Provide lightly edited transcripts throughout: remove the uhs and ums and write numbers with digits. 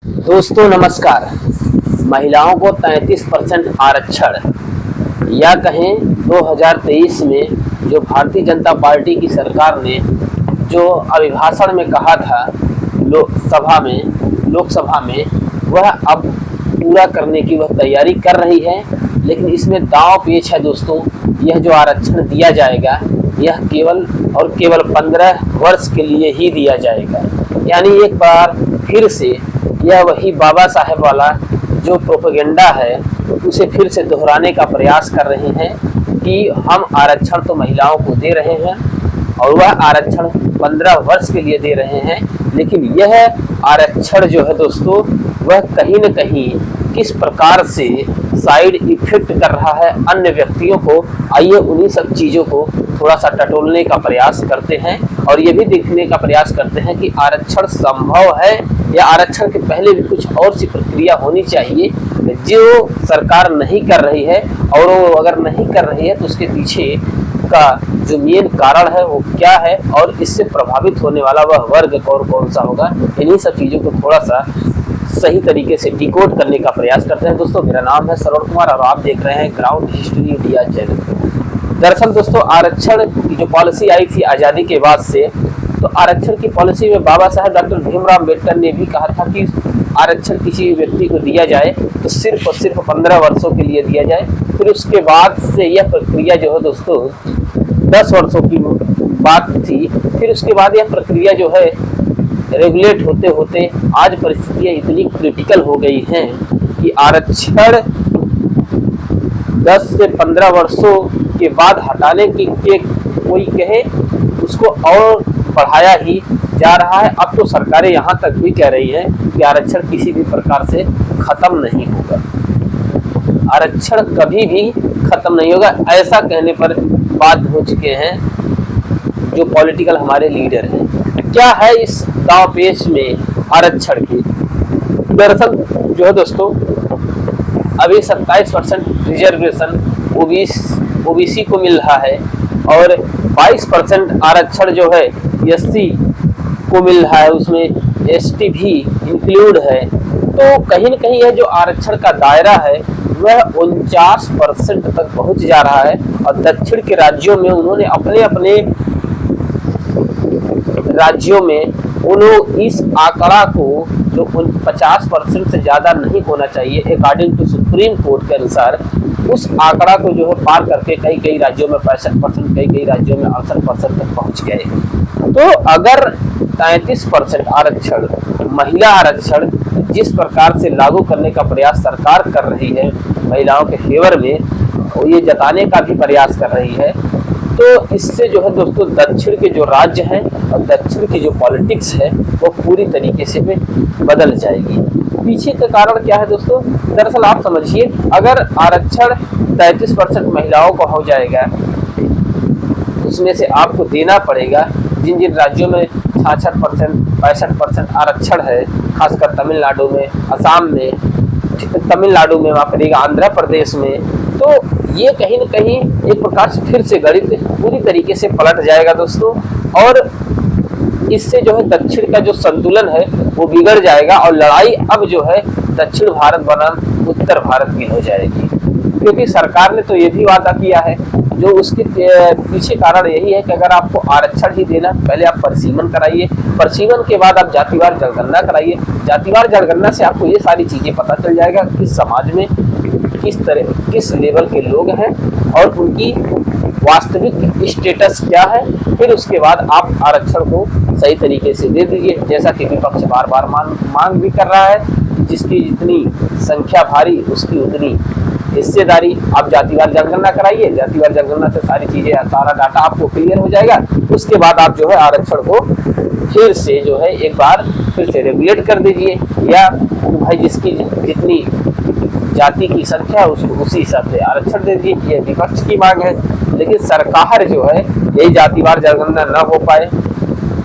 दोस्तों नमस्कार। महिलाओं को 33% आरक्षण या कहें 2023 में जो भारतीय जनता पार्टी की सरकार ने जो अभिभाषण में कहा था लोकसभा में वह अब पूरा करने की वह तैयारी कर रही है। लेकिन इसमें दांव पेच है दोस्तों। यह जो आरक्षण दिया जाएगा यह केवल और केवल 15 वर्ष के लिए ही दिया जाएगा। यानी एक बार फिर से यह वही बाबा साहेब वाला जो प्रोपेगेंडा है उसे फिर से दोहराने का प्रयास कर रहे हैं कि हम आरक्षण तो महिलाओं को दे रहे हैं और वह आरक्षण 15 वर्ष के लिए दे रहे हैं। लेकिन यह आरक्षण जो है दोस्तों वह कहीं न कहीं किस प्रकार से साइड इफेक्ट कर रहा है अन्य व्यक्तियों को, आइए उन्हीं सब चीज़ों को थोड़ा सा टटोलने का प्रयास करते हैं और ये भी देखने का प्रयास करते हैं कि आरक्षण संभव है या आरक्षण के पहले भी कुछ और सी प्रक्रिया होनी चाहिए जो सरकार नहीं कर रही है, और वो अगर नहीं कर रही है तो उसके पीछे का जो मेन कारण है वो क्या है और इससे प्रभावित होने वाला वह वर्ग कौन सा होगा। इन्हीं सब चीज़ों को थोड़ा सा सही तरीके से डिकोड करने का प्रयास करते हैं। दोस्तों मेरा नाम है श्रवण कुमार और आप देख रहे हैं ग्राउंड हिस्ट्री इंडिया चैनल। दरअसल दोस्तों आरक्षण की जो पॉलिसी आई थी आज़ादी के बाद से, तो आरक्षण की पॉलिसी में बाबा साहेब डॉक्टर भीमराव अम्बेडकर ने भी कहा था कि आरक्षण किसी व्यक्ति को दिया जाए तो सिर्फ और सिर्फ 15 वर्षों के लिए दिया जाए। फिर उसके बाद से यह प्रक्रिया जो है दोस्तों 10 वर्षों की बात थी। फिर उसके बाद यह प्रक्रिया जो है रेगुलेट होते होते आज परिस्थितियाँ इतनी क्रिटिकल हो गई हैं कि आरक्षण 10 से 15 वर्षों के बाद हटाने की कोई कहे उसको और बढ़ाया ही जा रहा है। अब तो सरकारें यहाँ तक भी कह रही हैं कि आरक्षण किसी भी प्रकार से खत्म नहीं होगा, आरक्षण कभी भी खत्म नहीं होगा, ऐसा कहने पर बाध्य हो चुके हैं जो पॉलिटिकल हमारे लीडर हैं। क्या है इस दांव पेच में आरक्षण की? दरअसल जो है दोस्तों अभी 27% रिजर्वेशन ओबीसी को मिल रहा है और 22% आरक्षण जो है एससी को मिल रहा है, उसमें एसटी भी इंक्लूड है। तो कहीं न कहीं यह जो आरक्षण का दायरा है वह 49% तक पहुंच जा रहा है और दक्षिण के राज्यों में उन्होंने अपने राज्यों में उन्होंने इस आंकड़ा को जो 50% से ज़्यादा नहीं होना चाहिए अकॉर्डिंग टू सुप्रीम कोर्ट के अनुसार, उस आंकड़ा को जो है पार करके कई राज्यों में 65%, कई राज्यों में 68% तक पहुंच गए। तो अगर 33% आरक्षण महिला आरक्षण जिस प्रकार से लागू करने का प्रयास सरकार कर रही है महिलाओं के फेवर में, और ये जताने का भी प्रयास कर रही है, तो इससे जो है दोस्तों दक्षिण के जो राज्य हैं और दक्षिण की जो पॉलिटिक्स है वो पूरी तरीके से बदल जाएगी। पीछे का कारण क्या है दोस्तों? दरअसल आप समझिए, अगर आरक्षण 33% महिलाओं को हो जाएगा उसमें से आपको देना पड़ेगा जिन जिन राज्यों में 66%, 65% आरक्षण है, खासकर तमिलनाडु में, असम में, तमिलनाडु में, वहाँ करिएगा आंध्र प्रदेश में, तो ये कहीं न कहीं एक प्रकार से फिर से गणित पूरी तरीके से पलट जाएगा दोस्तों। और इससे जो है दक्षिण का जो संतुलन है वो बिगड़ जाएगा और लड़ाई अब जो है दक्षिण भारत बनाम उत्तर भारत की हो जाएगी। क्योंकि सरकार ने तो ये भी वादा किया है, जो उसके पीछे कारण यही है कि अगर आपको आरक्षण ही देना, पहले आप परिसीमन कराइए, परिसीमन के बाद आप जातिवार जनगणना कराइए, जातिवार जनगणना से आपको ये सारी चीज़ें पता चल जाएगा किस समाज में किस लेवल के लोग हैं और उनकी वास्तविक स्टेटस क्या है। फिर उसके बाद आप आरक्षण को सही तरीके से दे दीजिए, जैसा कि विपक्ष बार बार मांग भी कर रहा है। जिसकी जितनी संख्या भारी उसकी उतनी हिस्सेदारी। आप जातिवार जनगणना कराइए, जातिवार जनगणना से सारी चीज़ें, सारा डाटा आपको क्लियर हो जाएगा। उसके बाद आप जो है आरक्षण को फिर से जो है एक बार फिर से रेगुलेट कर दीजिए, या भाई जिसकी जितनी जाति की संख्या उसको उसी हिसाब से आरक्षण दे दीजिए। ये विपक्ष की मांग है, लेकिन सरकार जो है यही जातिवार जनगणना न हो पाए,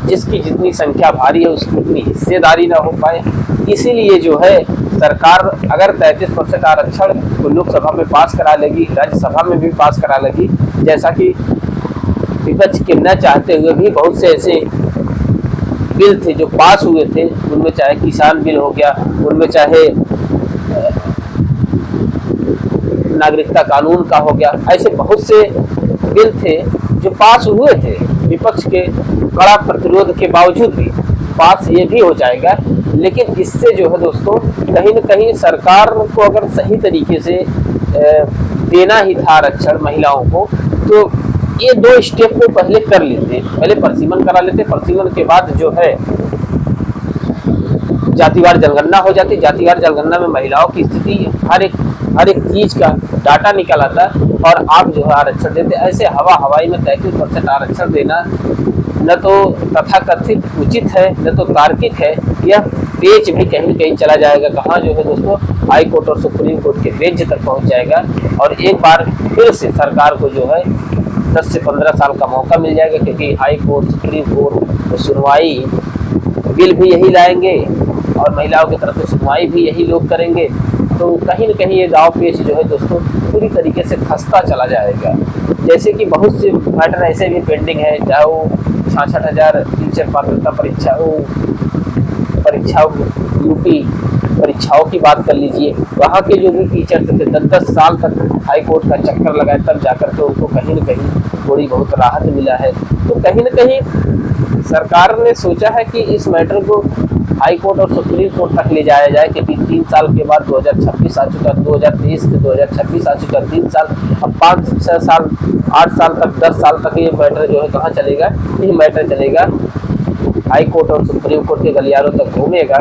जिसकी जितनी संख्या भारी है उसकी उतनी हिस्सेदारी न हो पाए, इसीलिए जो है सरकार अगर 33% आरक्षण को लोकसभा में पास करा लेगी, राज्यसभा में भी पास करा लेगी, जैसा कि विपक्ष के न चाहते हुए भी बहुत से ऐसे बिल थे जो पास हुए थे, उनमें चाहे किसान बिल हो गया, उनमें चाहे नागरिकता कानून का हो गया, ऐसे बहुत से बिल थे जो पास हुए थे विपक्ष के कड़ा प्रतिरोध के बावजूद भी। पास ये भी हो जाएगा, लेकिन इससे जो है दोस्तों कहीं न कहीं सरकार को अगर सही तरीके से देना ही था आरक्षण महिलाओं को, तो ये 2 स्टेप को पहले कर लेते, पहले परिसीमन करा लेते, परिसीमन के बाद जो है जातिवार जनगणना हो जाती। जातिवार जनगणना में महिलाओं की स्थिति हर एक चीज का डाटा निकल आता और आप जो है आरक्षण देते। ऐसे हवाई में 33% आरक्षण देना न तो तथाकथित उचित है, न तो तार्किक है। यह पेच भी कहीं कहीं चला जाएगा, कहाँ जो है दोस्तों हाई कोर्ट और सुप्रीम कोर्ट के बेंच तक पहुंच जाएगा और एक बार फिर से सरकार को जो है 10 से 15 साल का मौका मिल जाएगा, क्योंकि हाई कोर्ट सुप्रीम कोर्ट सुनवाई बिल भी यही लाएंगे और महिलाओं की तरफ से सुनवाई भी यही लोग करेंगे। तो कहीं न कहीं ये दाव पेच जो है दोस्तों पूरी तरीके से खस्ता चला जाएगा। जैसे कि बहुत से मैटर ऐसे भी पेंडिंग है, चाहे वो 66,000 टीचर पात्रता परीक्षाओं यूपी परीक्षाओं की बात कर लीजिए। वहाँ के जो भी टीचर्स थे 10-10 साल तक हाई कोर्ट का चक्कर लगाए, तब जाकर के उनको कहीं न कहीं थोड़ी बहुत राहत मिला है। तो कहीं न कहीं सरकार ने सोचा है कि इस मैटर को हाई कोर्ट और सुप्रीम कोर्ट तक ले जाया जाए, क्योंकि 3 साल के बाद 2026 आ चुका, 2023 से 2026 आ चुका, 3 साल, अब 5-6 साल 8 साल तक 10 साल तक ये मैटर जो है कहाँ चलेगा, ये मैटर चलेगा हाई कोर्ट और सुप्रीम कोर्ट के गलियारों तक घूमेगा,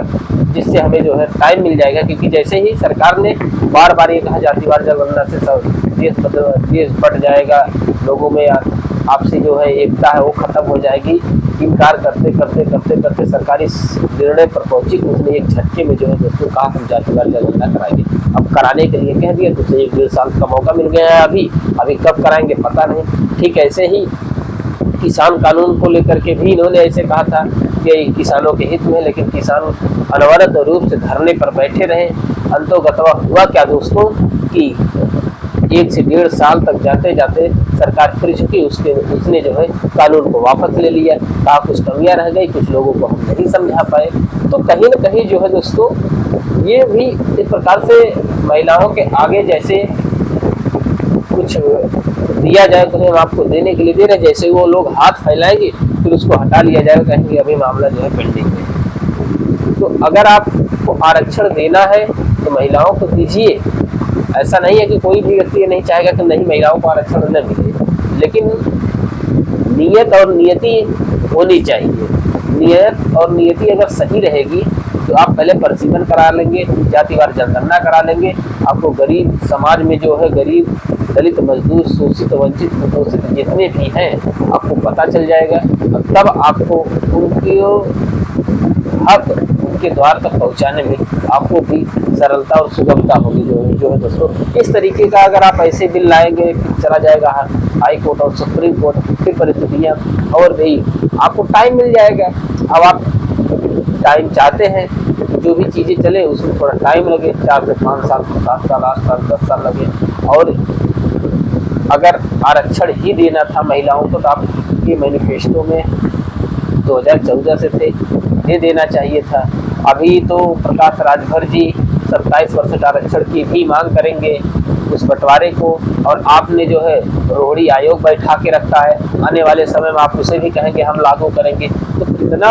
जिससे हमें जो है टाइम मिल जाएगा। क्योंकि जैसे ही सरकार ने बार बार ये कहा जातिवार जनगणना से सब देश बट जाएगा, लोगों में आपसी जो है एकता है वो खत्म हो जाएगी, इनकार करते करते करते करते सरकारी निर्णय पर पहुंची। उसने एक झटके में जो है दोस्तों कहा हम जातिवार जनगणना कराएंगे। अब कराने के लिए कह दिया, तो 1-1.5 साल का मौका मिल गया है। अभी कब कराएंगे पता नहीं। ठीक ऐसे ही किसान कानून को लेकर के भी इन्होंने ऐसे कहा था कि किसानों के हित में, लेकिन किसान अनवरत रूप से धरने पर बैठे रहे। अंतोगतवा हुआ क्या दोस्तों कि 1 से 1.5 साल तक जाते जाते सरकार फिर चुकी, उसने जो है कानून को वापस ले लिया। कहा कुछ कमियां रह गई, कुछ लोगों को हम नहीं समझा पाए। तो कहीं न कहीं जो है दोस्तों ये भी इस प्रकार से महिलाओं के आगे जैसे कुछ दिया जाए तो हम आपको देने के लिए दे रहे, जैसे वो लोग हाथ फैलाएंगे फिर उसको हटा लिया जाएगा, कहेंगे अभी मामला जो है पेंडिंग है। तो अगर आपको आरक्षण देना है तो महिलाओं को दीजिए। ऐसा नहीं है कि कोई भी व्यक्ति ये नहीं चाहेगा कि नहीं महिलाओं को आरक्षण न मिले, लेकिन नियत और नियति होनी चाहिए। नियत और नियति अगर सही रहेगी तो आप पहले परिसीमन करा लेंगे, जातिवार जनगणना करा लेंगे। आपको गरीब समाज में जो है गरीब दलित मजदूर शोषित वंचित कुपोषित जितने भी हैं आपको पता चल जाएगा। तब आपको उनके हक उनके द्वार तक पहुंचाने में आपको भी सरलता और सुगमता होगी। जो है दोस्तों इस तरीके का अगर आप ऐसे बिल लाएंगे, चला जाएगा हाई कोर्ट और सुप्रीम कोर्ट, फिर परिस्थितियाँ और भी आपको टाइम मिल जाएगा। अब आप टाइम चाहते हैं जो भी चीज़ें चले उसमें थोड़ा टाइम लगे, 4 से 5 साल, 7 साल, 8 साल, 10 साल लगे। और अगर आरक्षण ही देना था महिलाओं को तो आपके मैनिफेस्टो में 2014 से थे, दे देना चाहिए था। अभी तो प्रकाश राजभर जी 27% आरक्षण की भी मांग करेंगे उस बंटवारे को, और आपने जो है रोहिणी आयोग बैठा के रखा है। आने वाले समय में आप उसे भी कहेंगे हम लागू करेंगे। तो कितना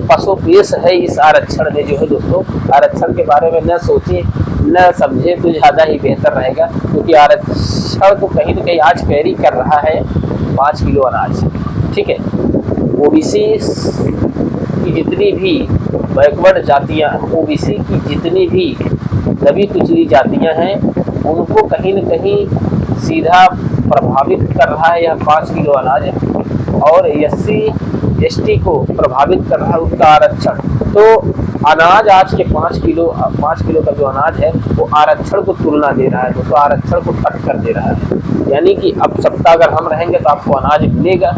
पसोपेश है इस आरक्षण में। जो है दोस्तों आरक्षण के बारे में न सोचें न समझे तो ज़्यादा ही बेहतर रहेगा, क्योंकि आरक्षण को कहीं न कहीं आज कैरी कर रहा है 5 किलो अनाज। ठीक है, ओबीसी की जितनी भी बैकवर्ड जातियाँ, ओबीसी की जितनी भी दबी कुचली जातियाँ हैं उनको कहीं न कहीं सीधा प्रभावित कर रहा है यह 5 किलो अनाज, और एससी एसटी को प्रभावित कर रहा है उसका आरक्षण। तो अनाज आज के 5 किलो का जो अनाज है वो आरक्षण को तुलना दे रहा है, तो आरक्षण को कट कर दे रहा है। यानी कि अब सत्ता अगर हम रहेंगे तो आपको अनाज मिलेगा,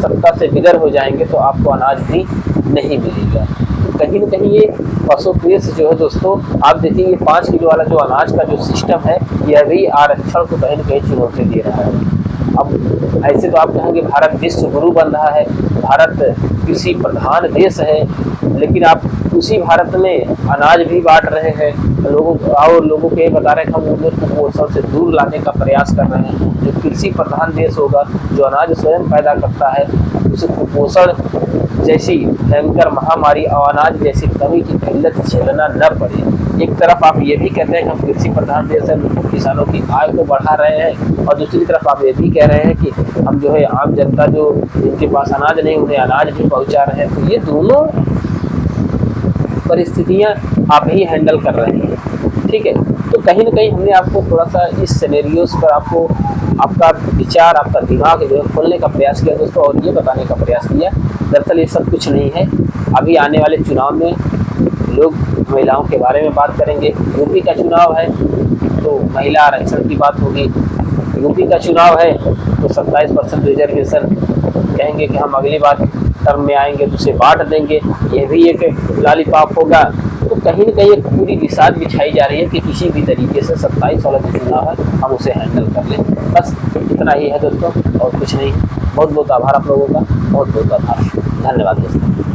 सत्ता से बिदर हो जाएंगे तो आपको अनाज भी नहीं मिलेगा। तो कहीं न कहीं ये पशुपेश जो है दोस्तों आप देखिए ये 5 किलो वाला जो अनाज का जो सिस्टम है यह भी आरक्षण को कहीं न कहीं चुनौती दे रहा है। अब ऐसे तो आप कहेंगे भारत विश्व गुरु बन रहा है, भारत कृषि प्रधान देश है, लेकिन आप उसी भारत में अनाज भी बांट रहे हैं लोगों को, और लोगों को ये बता रहे हैं कि हम उन्हें कुपोषण से दूर लाने का प्रयास कर रहे हैं। जो कृषि प्रधान देश होगा, जो अनाज स्वयं पैदा करता है, उसे कुपोषण जैसी भयंकर महामारी और अनाज जैसी कमी की किल्लत झेलना न पड़े। एक तरफ आप ये भी कहते हैं कि हम कृषि प्रधान देश है, किसानों की आय को बढ़ा रहे हैं, और दूसरी तरफ आप ये भी कह रहे हैं कि हम जो है आम जनता जो जिनके पास अनाज नहीं उन्हें अनाज भी पहुंचा रहे हैं। तो ये दोनों परिस्थितियां आप ही हैंडल कर रहे हैं, ठीक है। तो कहीं ना कहीं हमने आपको थोड़ा सा इस सिनेरियोस पर आपको आपका विचार, आपका दिमाग जो है खोलने का प्रयास किया दोस्तों, और ये बताने का प्रयास किया दरअसल ये सब कुछ नहीं है। अभी आने वाले चुनाव में लोग महिलाओं के बारे में बात करेंगे। यूपी का चुनाव है तो महिला आरक्षण की बात होगी, यूपी का चुनाव है तो 27% रिजर्वेशन कहेंगे कि हम अगली बार टर्म में आएंगे तो उसे बांट देंगे, ये भी एक लॉलीपॉप होगा। तो कहीं ना कहीं एक पूरी दिशा बिछाई जा रही है कि किसी भी तरीके से 27 वाला जो चुनाव है हम उसे हैंडल कर लें। बस इतना ही है दोस्तों, और कुछ नहीं। बहुत बहुत आभार आप लोगों का, बहुत बहुत आभार, धन्यवाद दोस्तों।